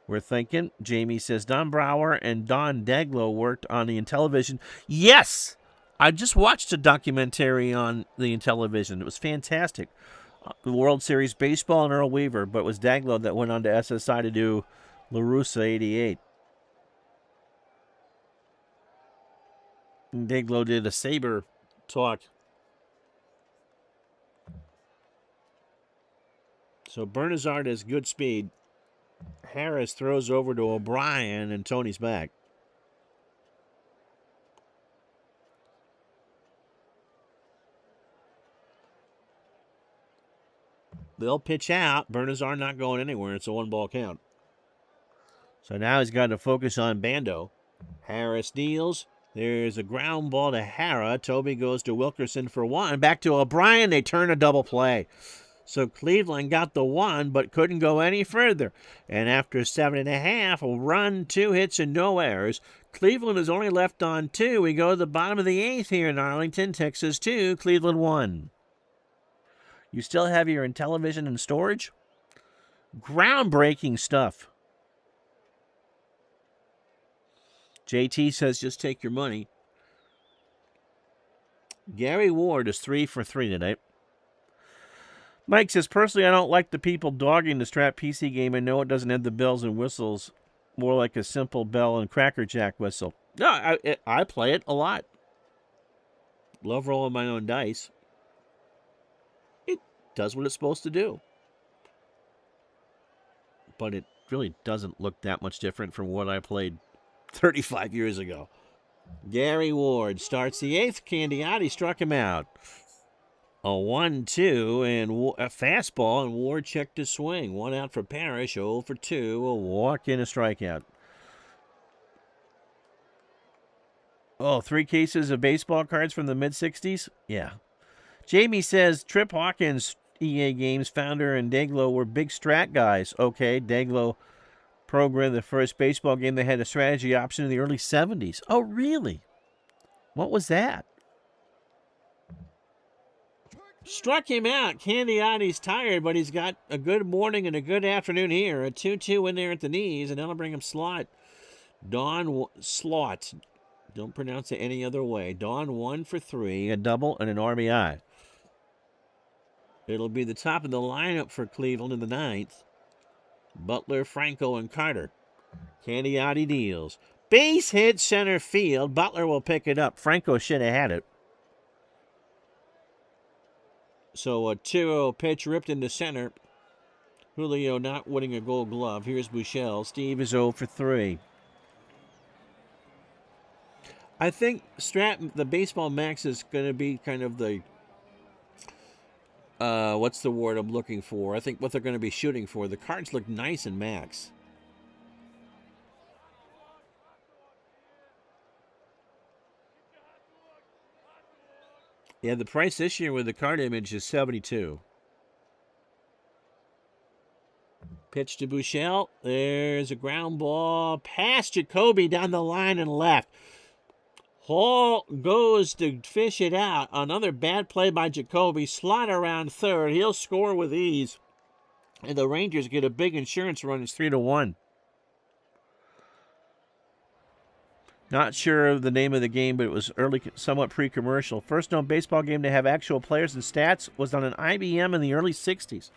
We're thinking. Jamie says Don Brower and Don Daglow worked on the Intellivision. Yes! I just watched a documentary on the Intellivision. It was fantastic. The World Series Baseball and Earl Weaver, but it was Daglow that went on to SSI to do La Russa 88. And Daglow did a Saber talk. So Bernazard has good speed. Harris throws over to O'Brien, and Tony's back. They'll pitch out. Bernazard not going anywhere. It's a 1-ball count. So now he's got to focus on Bando. Harris deals. There's a ground ball to Hara. Toby goes to Wilkerson for 1. Back to O'Brien. They turn a double play. So Cleveland got the 1, but couldn't go any further. And after 7.5, a run, 2 hits, and no errors. Cleveland is only left on 2. We go to the bottom of the 8th here in Arlington. Texas 2, Cleveland 1. You still have your Intellivision in storage? Groundbreaking stuff. JT says just take your money. Gary Ward is 3 for 3 today. Mike says, personally, I don't like the people dogging the Strap PC game. I know it doesn't have the bells and whistles, more like a simple bell and Cracker Jack whistle. No, I play it a lot. Love rolling my own dice. It does what it's supposed to do. But it really doesn't look that much different from what I played 35 years ago. Gary Ward starts the 8th. Candiotti struck him out. A 1-2 and a fastball, and Ward checked his swing. 1 out for Parrish, 0 for 2, a walk and a strikeout. Oh, 3 cases of baseball cards from the mid-'60s? Yeah. Jamie says Trip Hawkins, EA Games founder, and Daglow were big strat guys. Okay, Daglow programmed the first baseball game that had a strategy option in the early 70s. Oh, really? What was that? Struck him out. Candiotti's tired, but he's got a good morning and a good afternoon here. A 2-2 in there at the knees, and that'll bring him slot. Don Slot. Don't pronounce it any other way. Don 1 for 3, a double and an RBI. It'll be the top of the lineup for Cleveland in the 9th. Butler, Franco, and Carter. Candiotti deals. Base hit center field. Butler will pick it up. Franco should have had it. So a 2-0 pitch ripped into center. Julio not winning a Gold Glove. Here's Buechele. Steve is 0 for 3. I think the Baseball Max is going to be kind of the, what's the word I'm looking for? I think what they're going to be shooting for. The cards look nice in Max. Yeah, the price this year with the card image is $72. Pitch to Buechele. There's a ground ball past Jacoby down the line and left. Hall goes to fish it out. Another bad play by Jacoby. Slot around third. He'll score with ease. And the Rangers get a big insurance run. It's 3-1. Not sure of the name of the game, but it was early, somewhat pre-commercial. First known baseball game to have actual players and stats was on an IBM in the early 60s.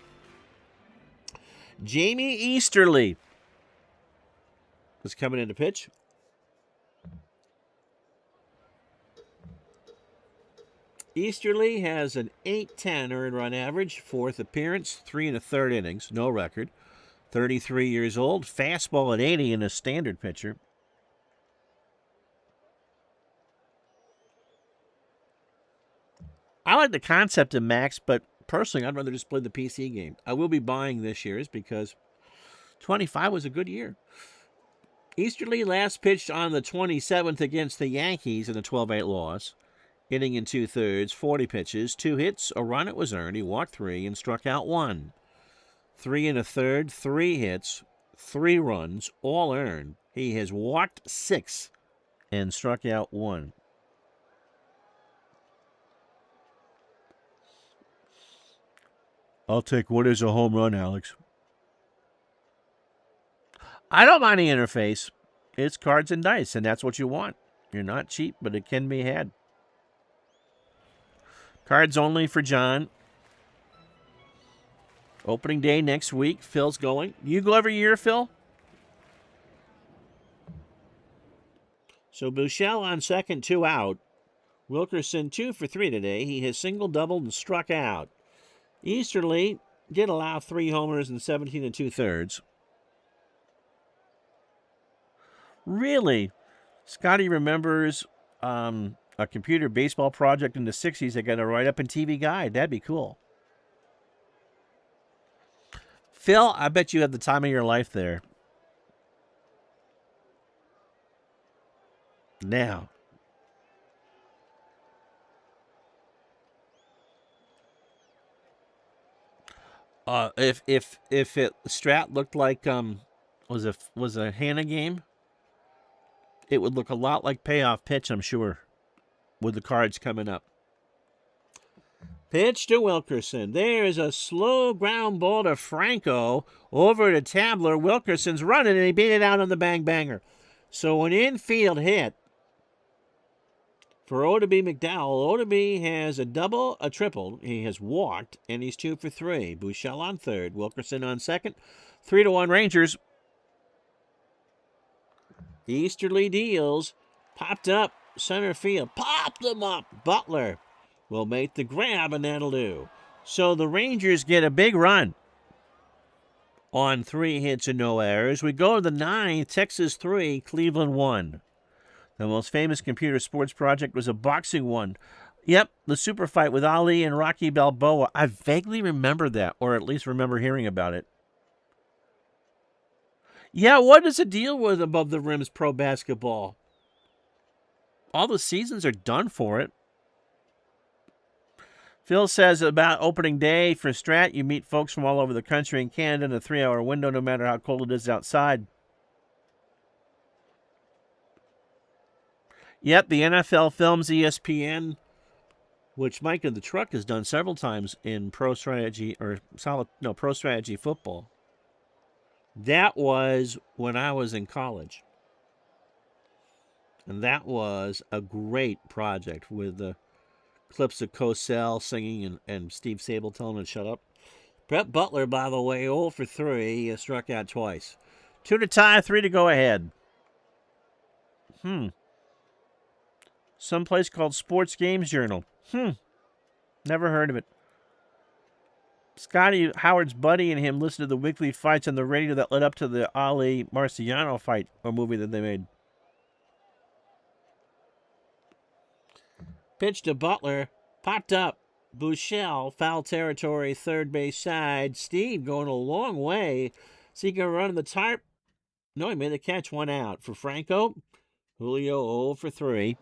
Jamie Easterly is coming in to pitch. Easterly has an 8.10 earned run average, 4th appearance, 3 1/3 innings, no record. 33 years old, fastball at 80 and a standard pitcher. I like the concept of Max, but personally, I'd rather just play the PC game. I will be buying this year's because 25 was a good year. Easterly last pitched on the 27th against the Yankees in a 12-8 loss. Inning in 2/3, 40 pitches, 2 hits, a run it was earned. He walked 3 and struck out 1. 3 1/3, 3 hits, 3 runs, all earned. He has walked 6 and struck out 1. I'll take what is a home run, Alex. I don't mind the interface. It's cards and dice, and that's what you want. You're not cheap, but it can be had. Cards only for John. Opening day next week. Phil's going. You go every year, Phil? So Buechele on second, 2 out. Wilkerson 2 for 3 today. He has single, doubled, and struck out. Easterly did allow 3 homers and 17 2/3. Really? Scotty remembers a computer baseball project in the 60s that got a write-up in TV Guide. That'd be cool. Phil, I bet you had the time of your life there. Now. If Strat looked like was a Hannah game, it would look a lot like Payoff Pitch, I'm sure, with the cards coming up. Pitch to Wilkerson. There's a slow ground ball to Franco over to Tabler. Wilkerson's running, and he beat it out on the bang-banger. So an infield hit for Odeby McDowell. Odeby has a double, a triple. He has walked, and he's 2 for 3. Buechele on third. Wilkerson on second. 3-1 Rangers. Easterly deals. Popped up. Center field. Popped them up. Butler will make the grab, and that'll do. So the Rangers get a big run on 3 hits and no errors. We go to the 9th. Texas 3, Cleveland 1. The most famous computer sports project was a boxing one. Yep, the super fight with Ali and Rocky Balboa. I vaguely remember that, or at least remember hearing about it. Yeah, what is the deal with Above the Rim's pro basketball? All the seasons are done for it. Phil says about opening day for Strat, you meet folks from all over the country and Canada in a 3-hour window, no matter how cold it is outside. Yep, the NFL Films ESPN, which Mike in the Truck has done several times in Pro Strategy Football. That was when I was in college. And that was a great project with the clips of Cosell singing and Steve Sable telling him to shut up. Brett Butler, by the way, 0 for 3. He struck out twice. 2 to tie, 3 to go ahead. Some place called Sports Games Journal. Never heard of it. Scotty Howard's buddy and him listened to the weekly fights on the radio that led up to the Ali Marciano fight, or movie that they made. Pitch to Butler. Popped up. Buechele, foul territory, third base side. Steve going a long way. So he can run the tarp. No, he made the catch, 1 out. For Franco, Julio 0 for 3.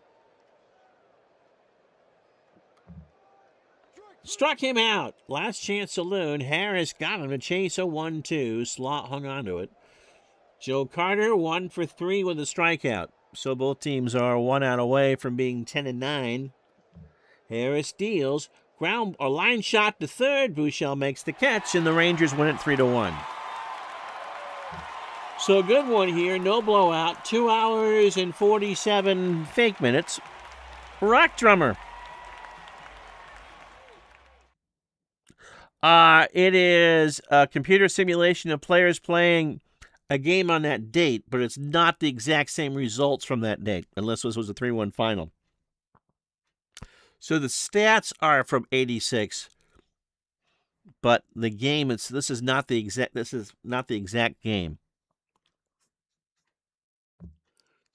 Struck him out. Last chance saloon. Harris got him to chase a 1-2. Slot hung onto it. Joe Carter 1 for 3 with a strikeout. So both teams are 1 out away from being 10-9. Harris deals. Ground or line shot to third. Buechele makes the catch, and the Rangers win it 3-1. So a good one here. No blowout. 2 hours and 47 fake minutes. Rock Drummer. It is a computer simulation of players playing a game on that date, but it's not the exact same results from that date, unless this was a 3-1 final. So the stats are from 86, but the game this is not the exact game.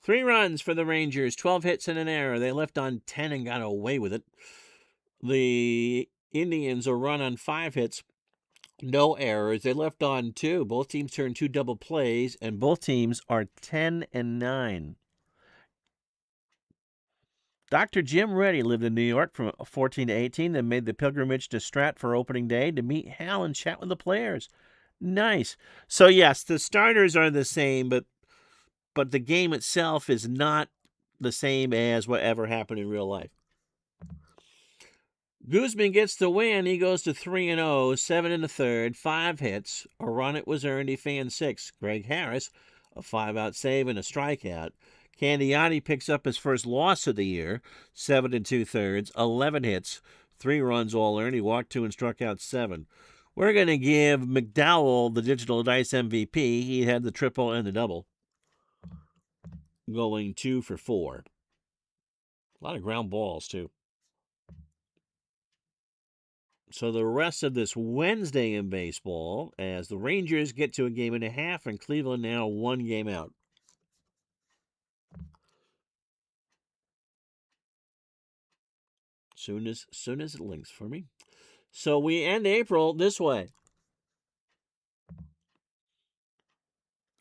3 runs for the Rangers, 12 hits and an error. They left on 10 and got away with it. The Indians are run on 5 hits, no errors. They left on 2. Both teams turned 2 double plays, and both teams are 10-9. Dr. Jim Reddy lived in New York from 14 to 18, then made the pilgrimage to Strat for opening day to meet Hal and chat with the players. Nice. So, yes, the starters are the same, but the game itself is not the same as whatever happened in real life. Guzman gets the win. He goes to 3-0, 7 in the third, 5 hits. A run it was earned. He fanned 6. Greg Harris, a 5-out save, and a strikeout. Candiotti picks up his first loss of the year, 7 2/3, 11 hits, 3 runs all earned. He walked 2 and struck out 7. We're going to give McDowell the Digital Dice MVP. He had the triple and the double, going 2 for 4. A lot of ground balls, too. So the rest of this Wednesday in baseball, as the Rangers get to a game and a half, and Cleveland now 1 game out. Soon as it links for me. So we end April this way.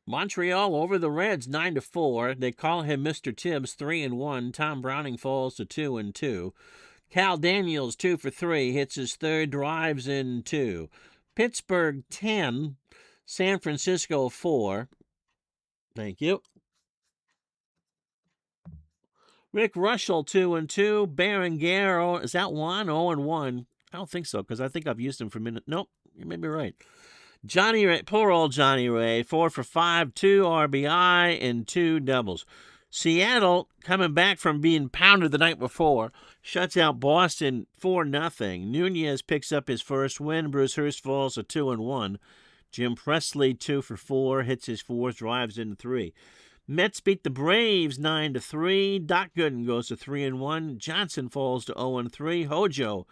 Montreal over the Reds 9-4. They call him Mr. Tibbs 3-1. Tom Browning falls to 2-2. Cal Daniels 2 for 3, hits his third, drives in 2. Pittsburgh 10, San Francisco 4. Thank you. Rick Russell 2-2. Berenguer, is that 1? 0-1. I don't think so, because I think I've used him for a minute. Nope, you may be right. Johnny Ray, poor old Johnny Ray, 4 for 5, 2 RBI, and 2 doubles. Seattle, coming back from being pounded the night before, shuts out Boston 4-0. Nunez picks up his first win. Bruce Hurst falls to 2-1. Jim Presley 2 for 4, hits his fourth, drives in 3. Mets beat the Braves 9-3. Doc Gooden goes to 3-1. Johnson falls to 0-3. Hojo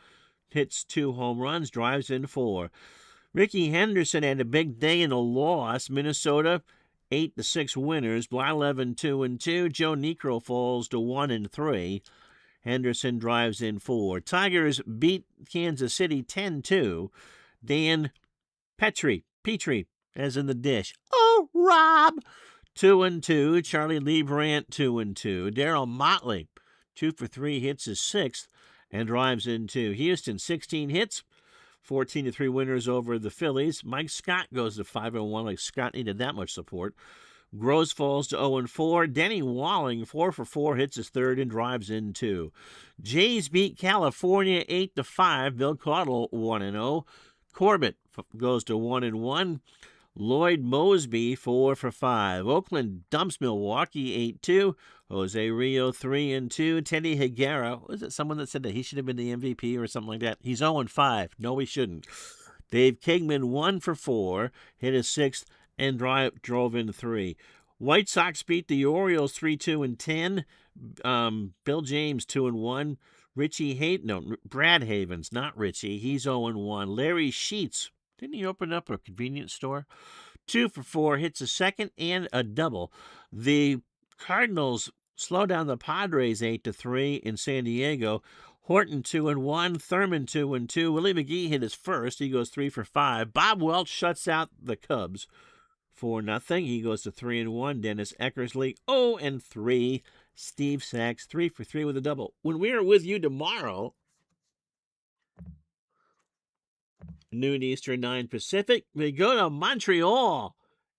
hits 2 home runs, drives in 4. Ricky Henderson had a big day in a loss. Minnesota 8-6 winners. Blyleven 2-2. Joe Niekro falls to 1-3. Henderson drives in 4. Tigers beat Kansas City 10-2. Dan Petrie, as in the dish. Oh, Rob! 2-2. Charlie Leibrandt 2-2. Darryl Motley 2 for 3, hits his sixth and drives in 2. Houston 16 hits. 14-3 winners over the Phillies. Mike Scott goes to 5-1, like Scott needed that much support. Gross falls to 0-4. Denny Walling, 4 for 4, hits his third and drives in 2. Jays beat California 8-5. Bill Caudle 1-0. Corbett goes to 1-1. Lloyd Mosby 4 for 5. Oakland dumps Milwaukee 8-2. Jose Rio 3-2. Teddy Higuera, was it someone that said that he should have been the MVP or something like that? He's 0-5. No, he shouldn't. Dave Kingman 1 for 4, hit his sixth and drove in 3. White Sox beat the Orioles 3-2-10. Bill James 2-1. Brad Havens, not Richie. He's 0-1. Larry Sheets, didn't he open up a convenience store? 2 for 4, hits a second and a double. The Cardinals slow down the Padres 8-3 in San Diego. Horton 2-1, Thurman 2-2. Willie McGee hit his first. He goes 3 for 5. Bob Welch shuts out the Cubs 4-0. He goes to 3-1. Dennis Eckersley 0-3. Steve Sachs 3 for 3 with a double. When we are with you tomorrow, noon Eastern, 9 Pacific, we go to Montreal.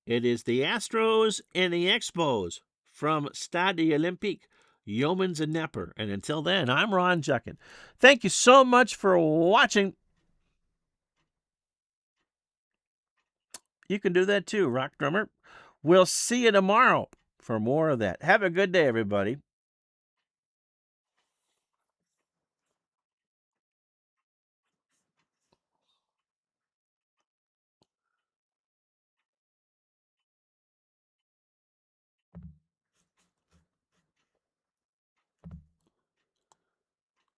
It is the Astros and the Expos from Stade Olympique, Yeomans and Nepper. And until then, I'm Ron Juckin. Thank you so much for watching. You can do that too, Rock Drummer. We'll see you tomorrow for more of that. Have a good day, everybody.